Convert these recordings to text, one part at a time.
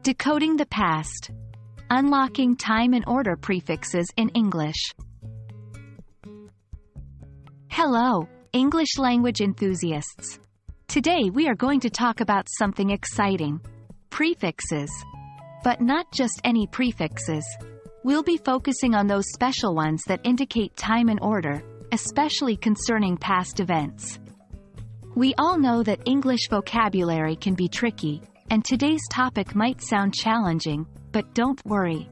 Decoding the past. Unlocking time and order prefixes in English. Hello, English language enthusiasts. Today we are going to talk about something exciting. Prefixes. But not just any prefixes. We'll be focusing on those special ones that indicate time and order, especially concerning past events. We all know that English vocabulary can be tricky, and today's topic might sound challenging, but don't worry.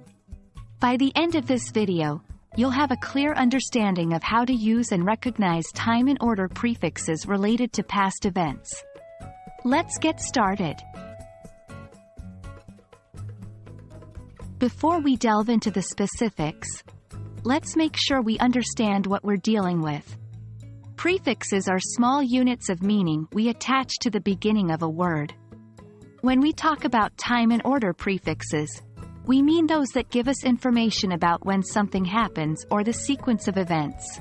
By the end of this video, you'll have a clear understanding of how to use and recognize time and order prefixes related to past events. Let's get started. Before we delve into the specifics, let's make sure we understand what we're dealing with. Prefixes are small units of meaning we attach to the beginning of a word. When we talk about time and order prefixes, we mean those that give us information about when something happens or the sequence of events.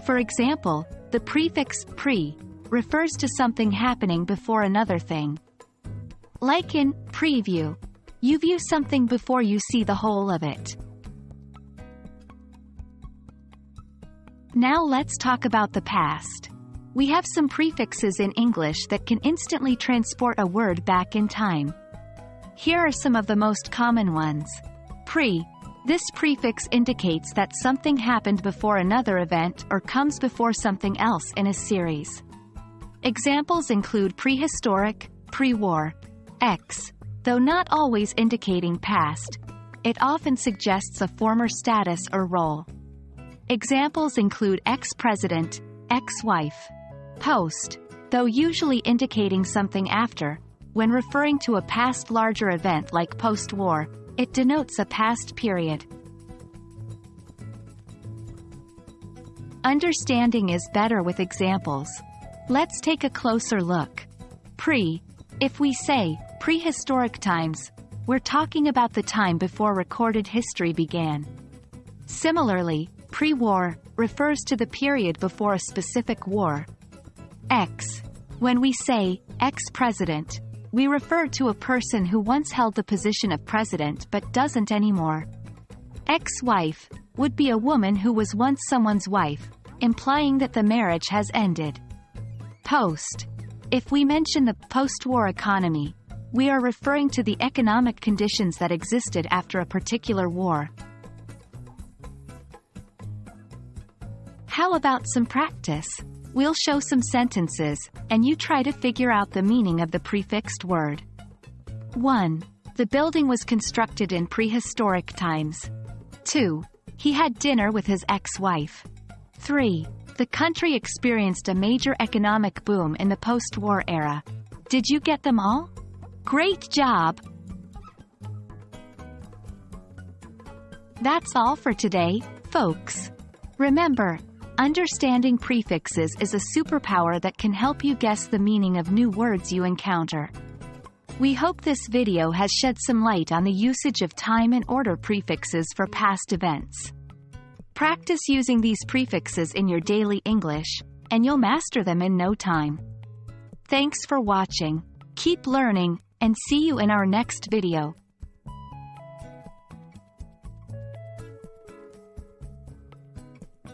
For example, the prefix pre refers to something happening before another thing. Like in preview, you view something before you see the whole of it. Now let's talk about the past. We have some prefixes in English that can instantly transport a word back in time. Here are some of the most common ones. Pre. This prefix indicates that something happened before another event or comes before something else in a series. Examples include prehistoric, pre-war. Ex. Though not always indicating past, it often suggests a former status or role. Examples include ex-president, ex-wife. Post. Though usually indicating something after, when referring to a past larger event like post-war, it denotes a past period. Understanding is better with examples. Let's take a closer look. Pre. If we say, prehistoric times, we're talking about the time before recorded history began. Similarly, pre-war refers to the period before a specific war. Ex. When we say, ex-president, we refer to a person who once held the position of president but doesn't anymore. Ex-wife would be a woman who was once someone's wife, implying that the marriage has ended. Post. If we mention the post-war economy, we are referring to the economic conditions that existed after a particular war. How about some practice? We'll show some sentences, and you try to figure out the meaning of the prefixed word. 1. The building was constructed in prehistoric times. 2. He had dinner with his ex-wife. 3. The country experienced a major economic boom in the post-war era. Did you get them all? Great job! That's all for today, folks. Remember, understanding prefixes is a superpower that can help you guess the meaning of new words you encounter. We hope this video has shed some light on the usage of time and order prefixes for past events. Practice using these prefixes in your daily English, and you'll master them in no time. Thanks for watching. Keep learning, and see you in our next video.